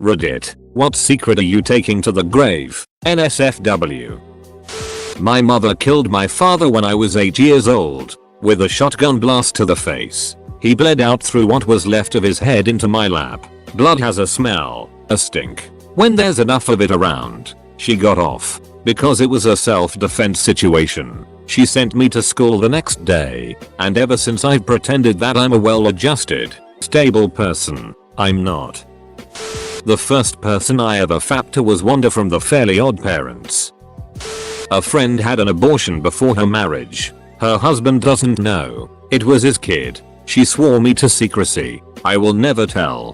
Reddit, what secret are you taking to the grave? NSFW. My mother killed my father when I was 8 years old with a shotgun blast to the face. He bled out through what was left of his head into my lap. Blood has a smell, a stink. When there's enough of it around. She got off because it was a self-defense situation. She sent me to school the next day, and ever since I've pretended that I'm a well-adjusted, stable person. I'm not. The first person I ever fapped to was Wanda from the Fairly Odd Parents. A friend had an abortion before her marriage. Her husband doesn't know. It was his kid. She swore me to secrecy. I will never tell.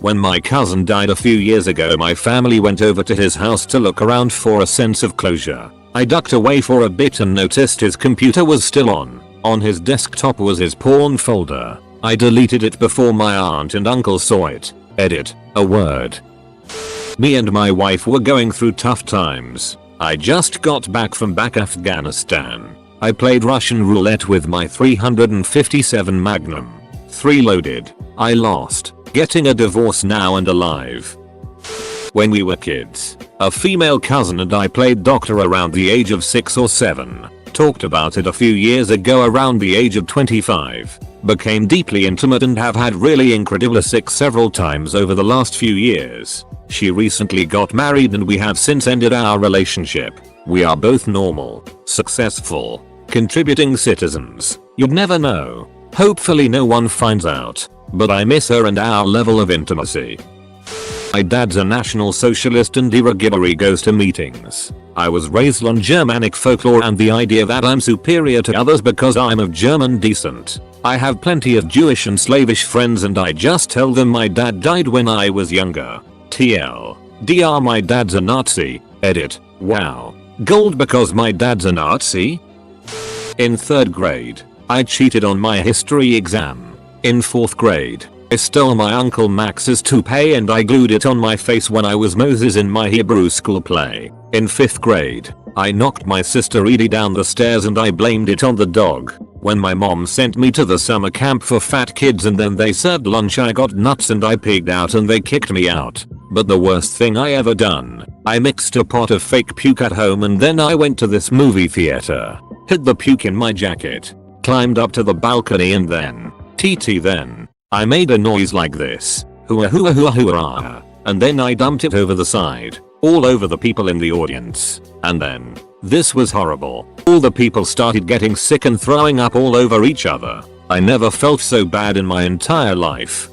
When my cousin died a few years ago, my family went over to his house to look around for a sense of closure. I ducked away for a bit and noticed his computer was still on. On his desktop was his porn folder. I deleted it before my aunt and uncle saw it. Edit, a word. Me and my wife were going through tough times. I just got back from Afghanistan. I played Russian roulette with my 357 Magnum. 3 loaded. I lost. Getting a divorce now and alive. When we were kids, a female cousin and I played doctor around the age of 6 or 7. Talked about it a few years ago around the age of 25. Became deeply intimate and have had really incredible sex several times over the last few years. She recently got married and we have since ended our relationship. We are both normal, successful, contributing citizens. You'd never know. Hopefully no one finds out. But I miss her and our level of intimacy. My dad's a National Socialist and he regularly goes to meetings. I was raised on Germanic folklore and the idea that I'm superior to others because I'm of German descent. I have plenty of Jewish and slavish friends and I just tell them my dad died when I was younger. TLDR, my dad's a Nazi. Edit. Wow. Gold because my dad's a Nazi? In 3rd grade, I cheated on my history exam. In 4th grade, I stole my Uncle Max's toupee and I glued it on my face when I was Moses in my Hebrew school play. In 5th grade, I knocked my sister Edie down the stairs and I blamed it on the dog. When my mom sent me to the summer camp for fat kids and then they served lunch, I got nuts and I pigged out and they kicked me out. But the worst thing I ever done, I mixed a pot of fake puke at home and then I went to this movie theater, hid the puke in my jacket, climbed up to the balcony and then I made a noise like this, hooah hooah hooah hooah, and then I dumped it over the side, all over the people in the audience. And then, this was horrible. All the people started getting sick and throwing up all over each other. I never felt so bad in my entire life.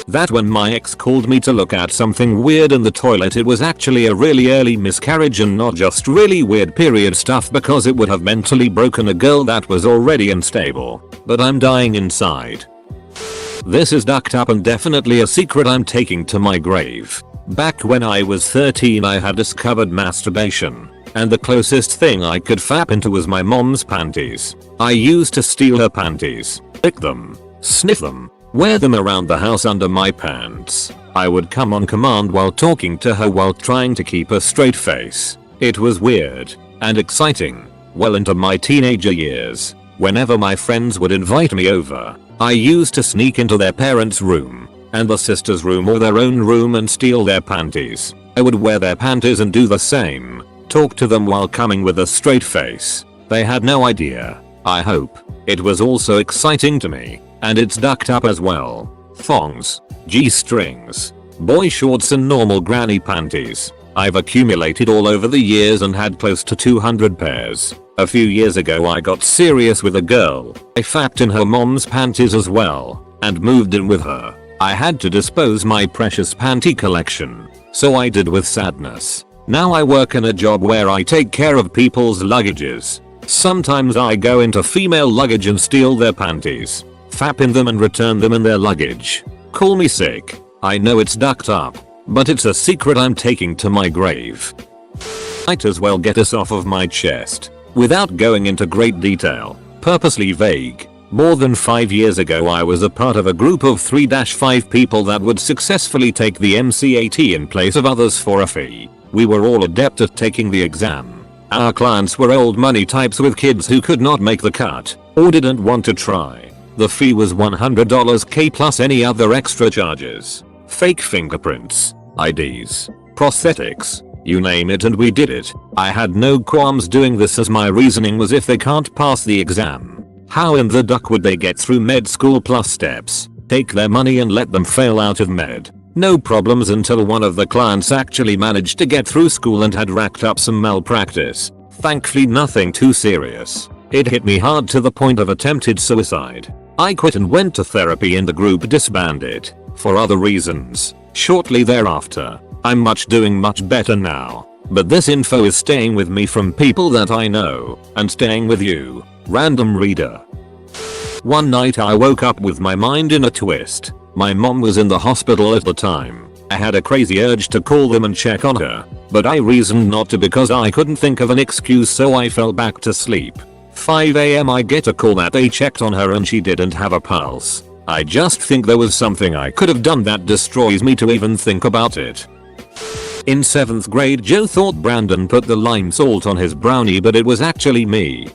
That when my ex called me to look at something weird in the toilet, it was actually a really early miscarriage and not just really weird period stuff, because it would have mentally broken a girl that was already unstable. But I'm dying inside. This is ducked up and definitely a secret I'm taking to my grave. Back when I was 13 I had discovered masturbation, and the closest thing I could fap into was my mom's panties. I used to steal her panties, lick them, sniff them, wear them around the house under my pants. I would come on command while talking to her while trying to keep a straight face. It was weird and exciting. Well into my teenager years, whenever my friends would invite me over, I used to sneak into their parents' room, and the sister's room or their own room and steal their panties. I would wear their panties and do the same, talk to them while coming with a straight face. They had no idea. I hope. It was also exciting to me, and it's ducked up as well. Thongs, G-strings, boy shorts and normal granny panties. I've accumulated all over the years and had close to 200 pairs. A few years ago I got serious with a girl. I fapped in her mom's panties as well, and moved in with her. I had to dispose my precious panty collection, so I did with sadness. Now I work in a job where I take care of people's luggages. Sometimes I go into female luggage and steal their panties, fap in them and return them in their luggage. Call me sick. I know it's ducked up, but it's a secret I'm taking to my grave. Might as well get this off of my chest, without going into great detail. Purposely vague. More than 5 years ago I was a part of a group of 3-5 people that would successfully take the MCAT in place of others for a fee. We were all adept at taking the exam. Our clients were old money types with kids who could not make the cut, or didn't want to try. The fee was $100K plus any other extra charges. Fake fingerprints, IDs, prosthetics, you name it, and we did it. I had no qualms doing this, as my reasoning was if they can't pass the exam, how in the duck would they get through med school plus steps? Take their money and let them fail out of med. No problems until one of the clients actually managed to get through school and had racked up some malpractice. Thankfully nothing too serious. It hit me hard to the point of attempted suicide. I quit and went to therapy, and the group disbanded for other reasons shortly thereafter. I'm doing much better now, but this info is staying with me from people that I know, and staying with you, random reader. One night I woke up with my mind in a twist. My mom was in the hospital at the time. I had a crazy urge to call them and check on her, but I reasoned not to because I couldn't think of an excuse, so I fell back to sleep. 5 AM I get a call that they checked on her and she didn't have a pulse. I just think there was something I could have done that destroys me to even think about it. In 7th grade, Joe thought Brandon put the lime salt on his brownie, but it was actually me.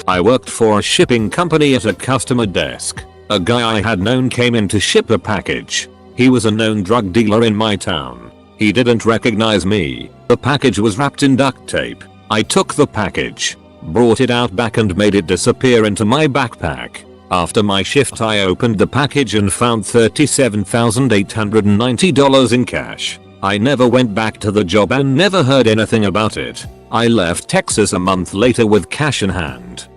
I worked for a shipping company at a customer desk. A guy I had known came in to ship a package. He was a known drug dealer in my town. He didn't recognize me. The package was wrapped in duct tape. I took the package, brought it out back and made it disappear into my backpack. After my shift I opened the package and found $37,890 in cash. I never went back to the job and never heard anything about it. I left Texas a month later with cash in hand.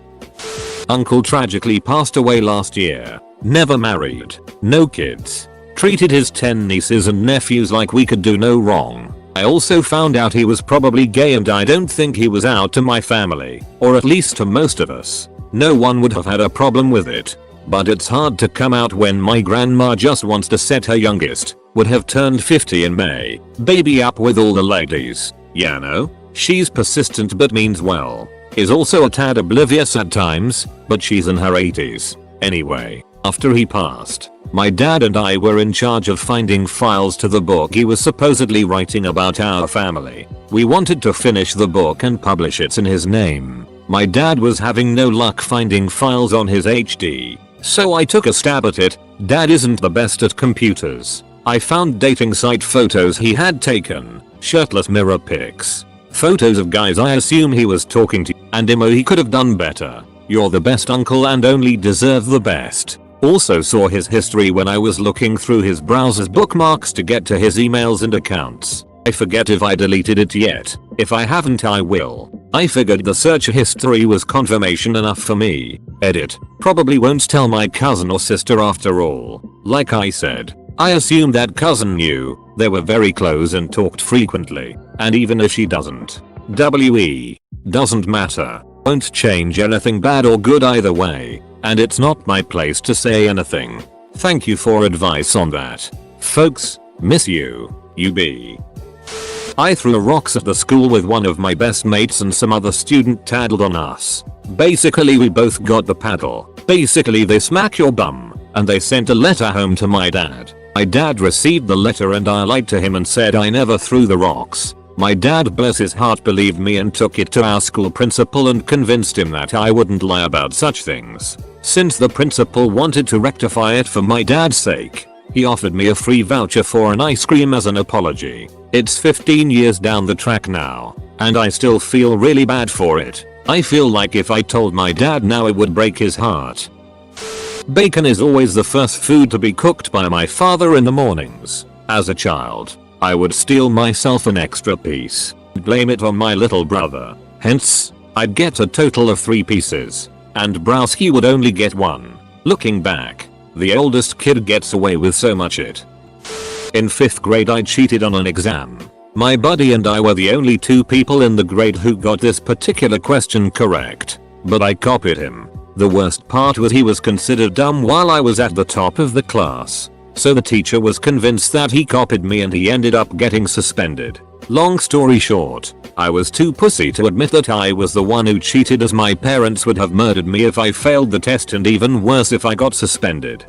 Uncle tragically passed away last year. Never married, no kids. Treated his 10 nieces and nephews like we could do no wrong. I also found out he was probably gay, and I don't think he was out to my family, or at least to most of us. No one would have had a problem with it. But it's hard to come out when my grandma just wants to set her youngest, would have turned 50 in May, baby up with all the ladies. Yeah, no? She's persistent but means well. Is also a tad oblivious at times, but she's in her 80s. Anyway, after he passed, my dad and I were in charge of finding files to the book he was supposedly writing about our family. We wanted to finish the book and publish it in his name. My dad was having no luck finding files on his HD, so I took a stab at it. Dad isn't the best at computers. I found dating site photos he had taken, shirtless mirror pics, photos of guys I assume he was talking to, and he could have done better. You're the best uncle and only deserve the best. Also saw his history when I was looking through his browser's bookmarks to get to his emails and accounts. I forget if I deleted it yet. If I haven't, I will. I figured the search history was confirmation enough for me. Edit. Probably won't tell my cousin or sister after all. Like I said, I assume that cousin knew. They were very close and talked frequently. And even if she doesn't, doesn't matter. Won't change anything bad or good either way. And it's not my place to say anything. Thank you for advice on that. Folks, miss you, UB. I threw rocks at the school with one of my best mates and some other student tattled on us. Basically we both got the paddle. Basically they smack your bum, and they sent a letter home to my dad. My dad received the letter and I lied to him and said I never threw the rocks. My dad, bless his heart, believed me and took it to our school principal and convinced him that I wouldn't lie about such things. Since the principal wanted to rectify it for my dad's sake, he offered me a free voucher for an ice cream as an apology. It's 15 years down the track now, and I still feel really bad for it. I feel like if I told my dad now it would break his heart. Bacon is always the first food to be cooked by my father in the mornings. As a child, I would steal myself an extra piece, blame it on my little brother. Hence, I'd get a total of 3 pieces, and Browski would only get 1. Looking back, the oldest kid gets away with so much it. In 5th grade I cheated on an exam. My buddy and I were the only 2 people in the grade who got this particular question correct, but I copied him. The worst part was he was considered dumb while I was at the top of the class. So the teacher was convinced that he copied me and he ended up getting suspended. Long story short, I was too pussy to admit that I was the one who cheated, as my parents would have murdered me if I failed the test, and even worse if I got suspended.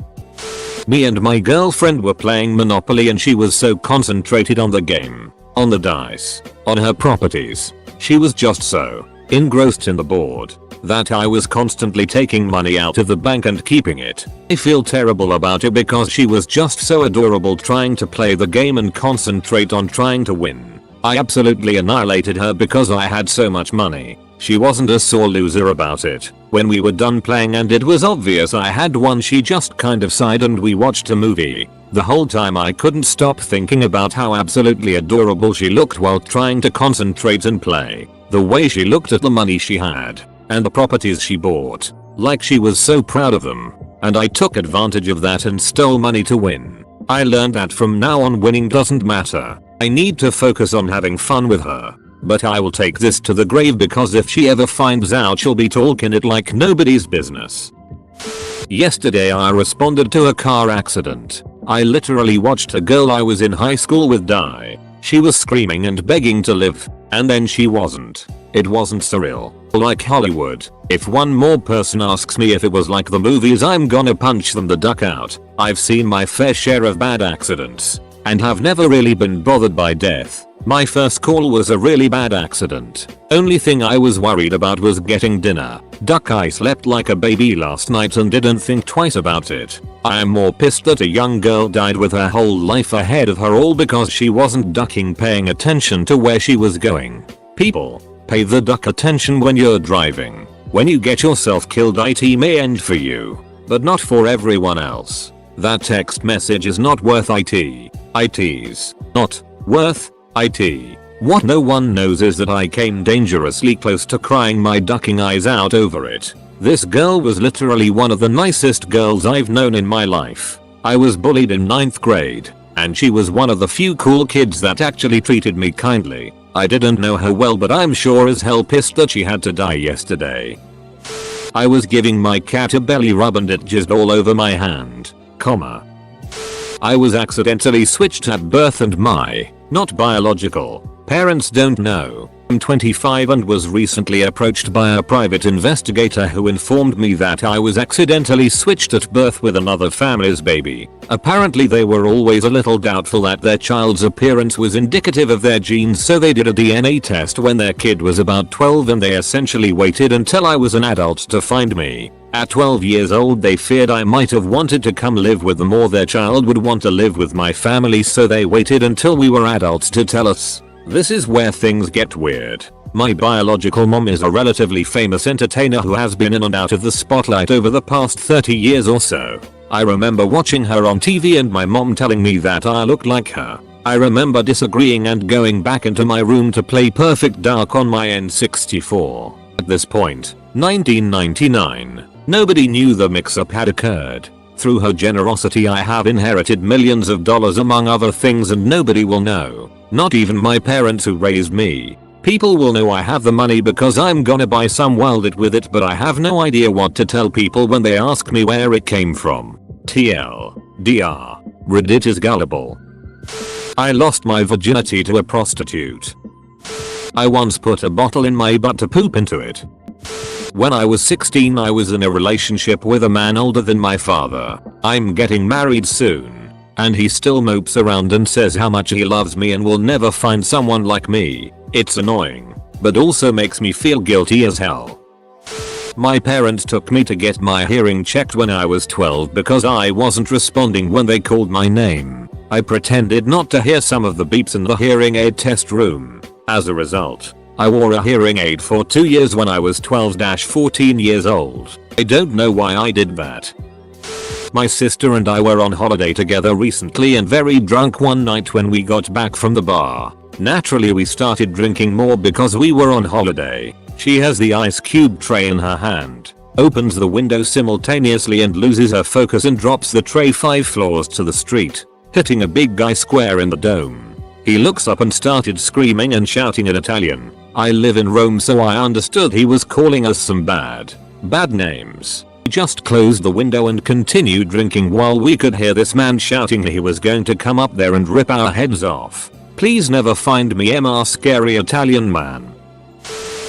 Me and my girlfriend were playing Monopoly and she was so concentrated on the game, on the dice, on her properties. She was just so engrossed in the board, that I was constantly taking money out of the bank and keeping it. I feel terrible about it because she was just so adorable trying to play the game and concentrate on trying to win. I absolutely annihilated her because I had so much money. She wasn't a sore loser about it. When we were done playing and it was obvious I had won, she just kind of sighed and we watched a movie. The whole time I couldn't stop thinking about how absolutely adorable she looked while trying to concentrate and play. The way she looked at the money she had and the properties she bought, like she was so proud of them. And I took advantage of that and stole money to win. I learned that from now on winning doesn't matter. I need to focus on having fun with her. But I will take this to the grave because if she ever finds out, she'll be talking it like nobody's business. Yesterday I responded to a car accident. I literally watched a girl I was in high school with die. She was screaming and begging to live, and then she wasn't. It wasn't surreal, like Hollywood. If one more person asks me if it was like the movies, I'm gonna punch them the duck out. I've seen my fair share of bad accidents, and have never really been bothered by death. My first call was a really bad accident. Only thing I was worried about was getting dinner. Duck, I slept like a baby last night and didn't think twice about it. I am more pissed that a young girl died with her whole life ahead of her, all because she wasn't ducking, paying attention to where she was going. People, pay the duck attention when you're driving. When you get yourself killed, it may end for you, but not for everyone else. That text message is not worth it. It's not worth it. What no one knows is that I came dangerously close to crying my ducking eyes out over it. This girl was literally one of the nicest girls I've known in my life. I was bullied in 9th grade, and she was one of the few cool kids that actually treated me kindly. I didn't know her well, but I'm sure as hell pissed that she had to die yesterday. I was giving my cat a belly rub and it jizzed all over my hand, I was accidentally switched at birth and my, not biological, parents don't know. I'm 25 and was recently approached by a private investigator who informed me that I was accidentally switched at birth with another family's baby. Apparently they were always a little doubtful that their child's appearance was indicative of their genes, so they did a DNA test when their kid was about 12 and they essentially waited until I was an adult to find me. At 12 years old they feared I might have wanted to come live with them or their child would want to live with my family, so they waited until we were adults to tell us. This is where things get weird. My biological mom is a relatively famous entertainer who has been in and out of the spotlight over the past 30 years or so. I remember watching her on TV and my mom telling me that I looked like her. I remember disagreeing and going back into my room to play Perfect Dark on my N64. At this point, 1999, nobody knew the mix-up had occurred. Through her generosity I have inherited millions of dollars among other things, and nobody will know. Not even my parents who raised me. People will know I have the money because I'm gonna buy some wallet with it, but I have no idea what to tell people when they ask me where it came from. TLDR. Reddit is gullible. I lost my virginity to a prostitute. I once put a bottle in my butt to poop into it. When I was 16 I was in a relationship with a man older than my father. I'm getting married soon. And he still mopes around and says how much he loves me and will never find someone like me. It's annoying, but also makes me feel guilty as hell. My parents took me to get my hearing checked when I was 12 because I wasn't responding when they called my name. I pretended not to hear some of the beeps in the hearing aid test room. As a result, I wore a hearing aid for 2 years when I was 12-14 years old. I don't know why I did that. My sister and I were on holiday together recently and very drunk one night when we got back from the bar. Naturally we started drinking more because we were on holiday. She has the ice cube tray in her hand, opens the window simultaneously and loses her focus and drops the tray 5 floors to the street, hitting a big guy square in the dome. He looks up and started screaming and shouting in Italian. I live in Rome, so I understood he was calling us some bad names. He just closed the window and continued drinking while we could hear this man shouting he was going to come up there and rip our heads off. Please never find me, MR scary Italian man.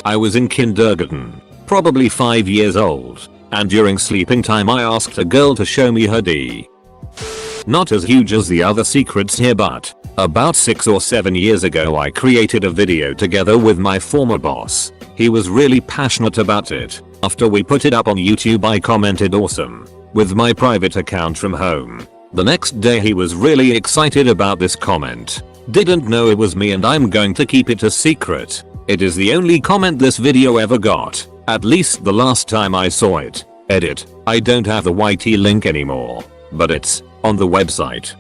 I was in kindergarten, probably 5 years old, and during sleeping time I asked a girl to show me her D. Not as huge as the other secrets here, but about 6 or 7 years ago I created a video together with my former boss. He was really passionate about it. After we put it up on YouTube I commented awesome with my private account from home. The next day he was really excited about this comment. Didn't know it was me and I'm going to keep it a secret. It is the only comment this video ever got. At least the last time I saw it. Edit. I don't have the YT link anymore. But it's on the website.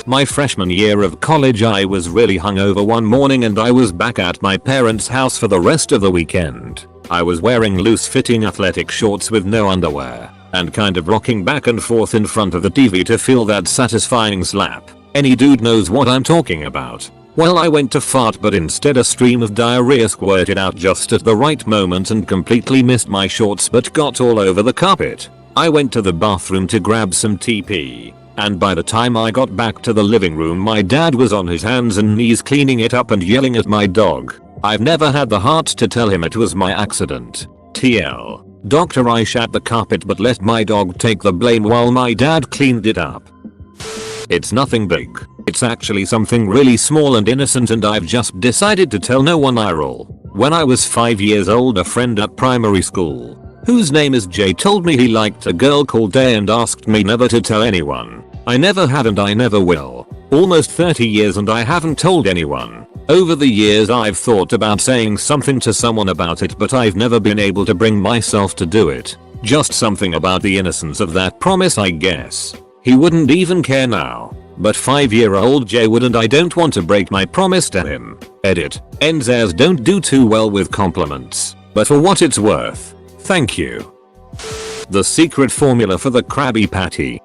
My freshman year of college I was really hungover one morning and I was back at my parents' house for the rest of the weekend. I was wearing loose-fitting athletic shorts with no underwear and kind of rocking back and forth in front of the TV to feel that satisfying slap. Any dude knows what I'm talking about. Well, I went to fart but instead a stream of diarrhea squirted out just at the right moment and completely missed my shorts but got all over the carpet. I went to the bathroom to grab some TP. And by the time I got back to the living room my dad was on his hands and knees cleaning it up and yelling at my dog. I've never had the heart to tell him it was my accident. TL. Doctor, I shat the carpet but let my dog take the blame while my dad cleaned it up. It's nothing big. It's actually something really small and innocent and I've just decided to tell no one. When I was 5 years old a friend at primary school, whose name is Jay, told me he liked a girl called Day and asked me never to tell anyone. I never have and I never will. Almost 30 years and I haven't told anyone. Over the years I've thought about saying something to someone about it but I've never been able to bring myself to do it. Just something about the innocence of that promise, I guess. He wouldn't even care now. But 5-year-old Jay would and I don't want to break my promise to him. Edit. NZers don't do too well with compliments. But for what it's worth, thank you. The secret formula for the Krabby Patty.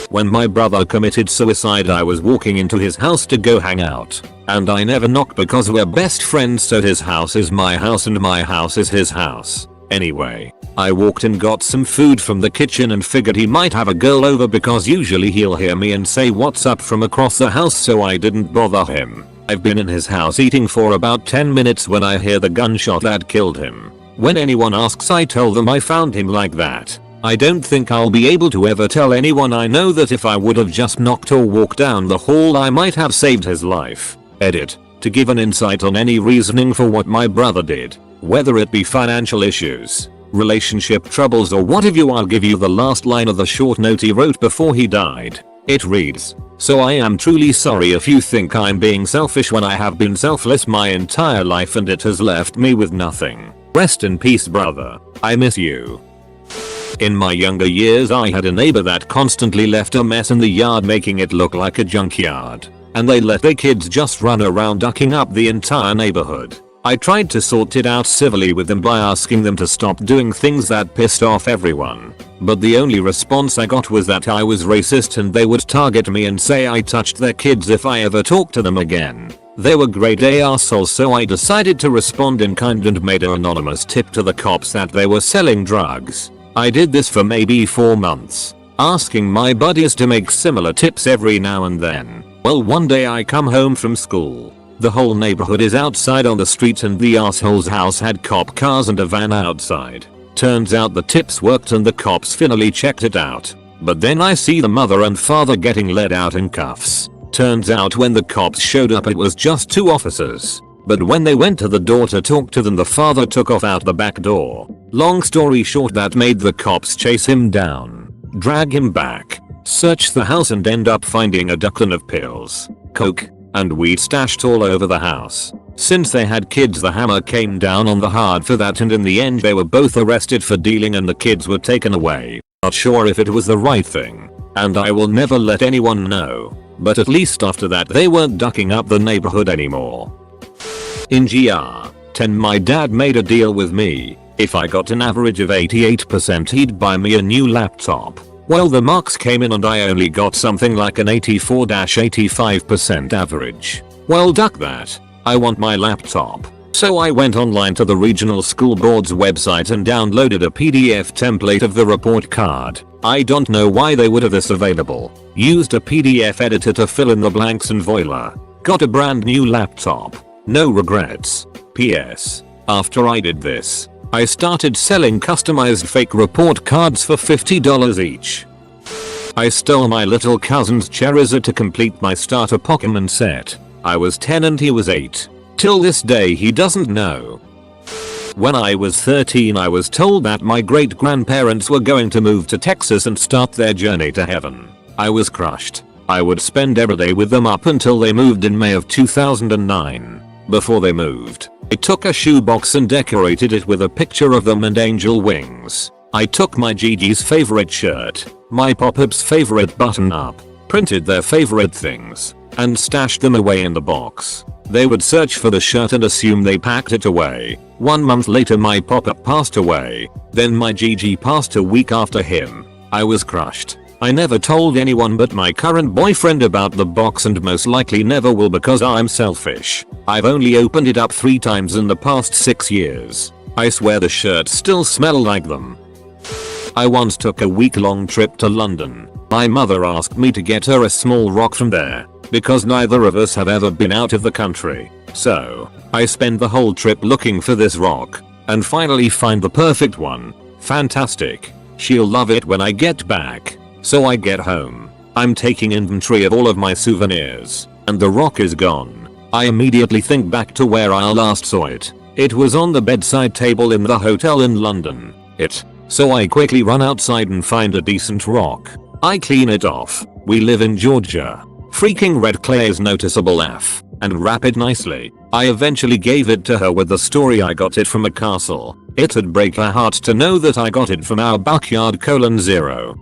When my brother committed suicide I was walking into his house to go hang out. And I never knocked because we're best friends, so his house is my house and my house is his house. Anyway, I walked and got some food from the kitchen and figured he might have a girl over because usually he'll hear me and say what's up from across the house, so I didn't bother him. I've been in his house eating for about 10 minutes when I hear the gunshot that killed him. When anyone asks I tell them I found him like that. I don't think I'll be able to ever tell anyone I know that if I would have just knocked or walked down the hall I might have saved his life. Edit. To give an insight on any reasoning for what my brother did, whether it be financial issues, relationship troubles or what have you, I'll give you the last line of the short note he wrote before he died. It reads, "So I am truly sorry if you think I'm being selfish when I have been selfless my entire life and it has left me with nothing. Rest in peace, brother. I miss you." In my younger years I had a neighbor that constantly left a mess in the yard, making it look like a junkyard. And they let their kids just run around ducking up the entire neighborhood. I tried to sort it out civilly with them by asking them to stop doing things that pissed off everyone. But the only response I got was that I was racist and they would target me and say I touched their kids if I ever talked to them again. They were grade A assholes, so I decided to respond in kind and made an anonymous tip to the cops that they were selling drugs. I did this for maybe 4 months, asking my buddies to make similar tips every now and then. Well, one day I come home from school. The whole neighborhood is outside on the street and the asshole's house had cop cars and a van outside. Turns out the tips worked and the cops finally checked it out. But then I see the mother and father getting led out in cuffs. Turns out when the cops showed up it was just 2 officers. But when they went to the door to talk to them the father took off out the back door. Long story short, that made the cops chase him down, drag him back, search the house and end up finding a duckton of pills, coke, and weed stashed all over the house. Since they had kids the hammer came down on the hard for that, and in the end they were both arrested for dealing and the kids were taken away. Not sure if it was the right thing, and I will never let anyone know, but at least after that they weren't ducking up the neighborhood anymore. In GR 10 my dad made a deal with me. If I got an average of 88% he'd buy me a new laptop. Well, the marks came in and I only got something like an 84-85% average. Well, duck that. I want my laptop. So I went online to the regional school board's website and downloaded a PDF template of the report card. I don't know why they would have this available. Used a PDF editor to fill in the blanks and voila. Got a brand new laptop. No regrets. PS. After I did this, I started selling customized fake report cards for $50 each. I stole my little cousin's Charizard to complete my starter Pokemon set. I was 10 and he was 8. Till this day he doesn't know. When I was 13 I was told that my great grandparents were going to move to Texas and start their journey to heaven. I was crushed. I would spend every day with them up until they moved in May of 2009. Before they moved, I took a shoebox and decorated it with a picture of them and angel wings. I took my Gigi's favorite shirt, my Pop-Up's favorite button up, printed their favorite things, and stashed them away in the box. They would search for the shirt and assume they packed it away. 1 month later my Pop-Up passed away. Then my Gigi passed a week after him. I was crushed. I never told anyone but my current boyfriend about the box and most likely never will because I'm selfish. I've only opened it up 3 times in the past 6 years. I swear the shirts still smell like them. I once took a week-long trip to London. My mother asked me to get her a small rock from there, because neither of us have ever been out of the country. So, I spend the whole trip looking for this rock, and finally find the perfect one. Fantastic. She'll love it when I get back. So I get home. I'm taking inventory of all of my souvenirs, and the rock is gone. I immediately think back to where I last saw it. It was on the bedside table in the hotel in London. So I quickly run outside and find a decent rock. I clean it off. We live in Georgia. Freaking red clay is noticeable AF, and wrap it nicely. I eventually gave it to her with the story I got it from a castle. It'd break her heart to know that I got it from our backyard : 0.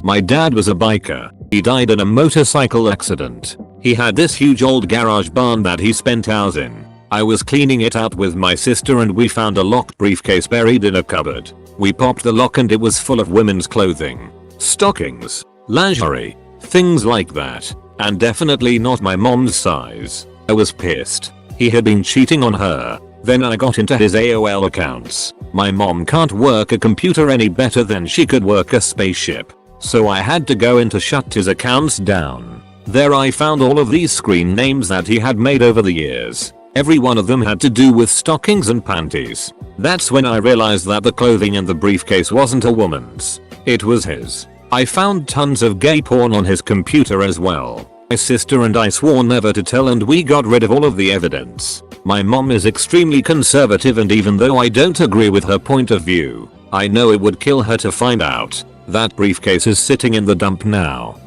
My dad was a biker. He died in a motorcycle accident. He had this huge old garage barn that he spent hours in. I was cleaning it out with my sister and we found a locked briefcase buried in a cupboard. We popped the lock and it was full of women's clothing. Stockings, lingerie, things like that. And definitely not my mom's size. I was pissed. He had been cheating on her. Then I got into his AOL accounts. My mom can't work a computer any better than she could work a spaceship. So I had to go in to shut his accounts down. There I found all of these screen names that he had made over the years. Every one of them had to do with stockings and panties. That's when I realized that the clothing in the briefcase wasn't a woman's. It was his. I found tons of gay porn on his computer as well. My sister and I swore never to tell and we got rid of all of the evidence. My mom is extremely conservative and even though I don't agree with her point of view, I know it would kill her to find out. That briefcase is sitting in the dump now.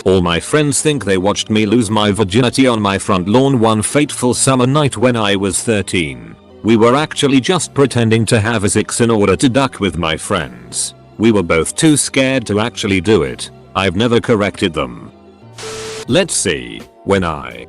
All my friends think they watched me lose my virginity on my front lawn one fateful summer night when I was 13. We were actually just pretending to have sex in order to duck with my friends. We were both too scared to actually do it. I've never corrected them. Let's see. When I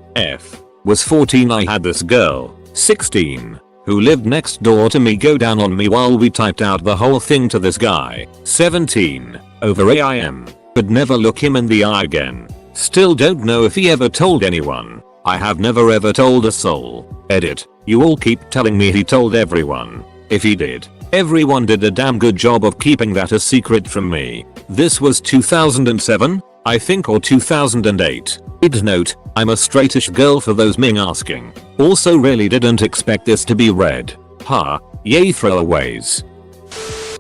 was 14 I had this girl, 16, who lived next door to me go down on me while we typed out the whole thing to this guy, 17, over AIM. Could never look him in the eye again. Still don't know if he ever told anyone. I have never ever told a soul. Edit. You all keep telling me he told everyone. If he did, everyone did a damn good job of keeping that a secret from me. This was 2007, I think, or 2008. Please note, I'm a straightish girl for those Ming asking. Also really didn't expect this to be read. Ha, yay throwaways.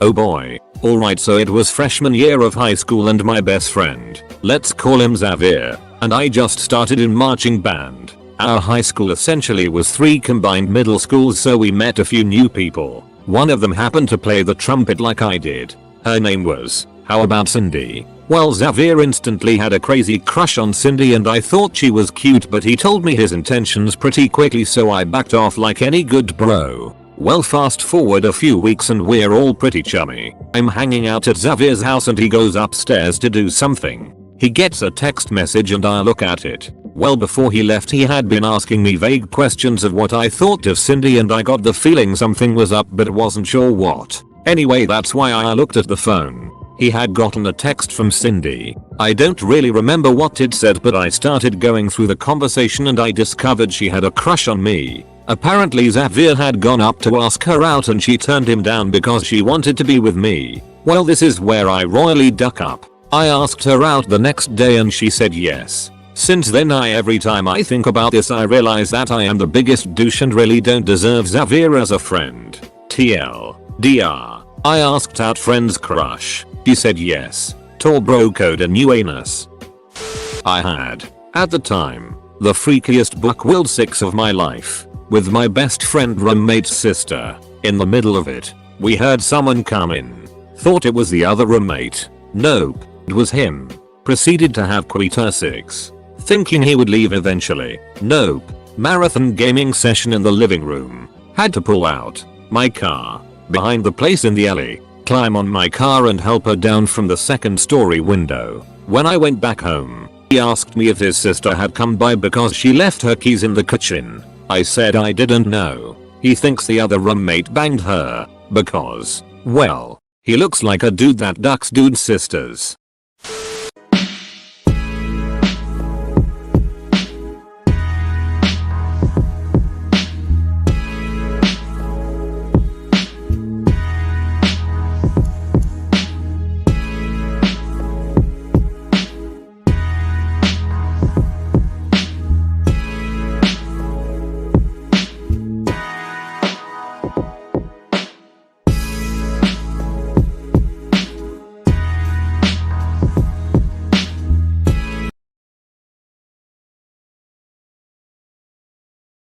Oh boy. Alright, so it was freshman year of high school and my best friend, let's call him Xavier, and I just started in marching band. Our high school essentially was 3 combined middle schools, so we met a few new people. One of them happened to play the trumpet like I did. Her name was, how about Cindy? Well, Xavier instantly had a crazy crush on Cindy and I thought she was cute, but he told me his intentions pretty quickly, so I backed off like any good bro. Well, fast forward a few weeks and we're all pretty chummy. I'm hanging out at Xavier's house and he goes upstairs to do something. He gets a text message and I look at it. Well, before he left he had been asking me vague questions of what I thought of Cindy and I got the feeling something was up but wasn't sure what. Anyway, that's why I looked at the phone. He had gotten a text from Cindy. I don't really remember what it said, but I started going through the conversation and I discovered she had a crush on me. Apparently Xavier had gone up to ask her out and she turned him down because she wanted to be with me. Well, this is where I royally duck up. I asked her out the next day and she said yes. Since then every time I think about this I realize that I am the biggest douche and really don't deserve Xavier as a friend. TLDR. I asked out friend's crush. She said yes. Tall bro code a new anus. I had, at the time, the freakiest buck-willed 6 of my life. with my best friend roommate's sister. In the middle of it, we heard someone come in. Thought it was the other roommate. Nope, it was him. Proceeded to have Quita6. Thinking he would leave eventually. Nope. Marathon gaming session in the living room. Had to pull out my car behind the place in the alley, climb on my car and help her down from the second story window. When I went back home, he asked me if his sister had come by because she left her keys in the kitchen. I said I didn't know. He thinks the other roommate banged her because, well, he looks like a dude that ducks dude's sisters.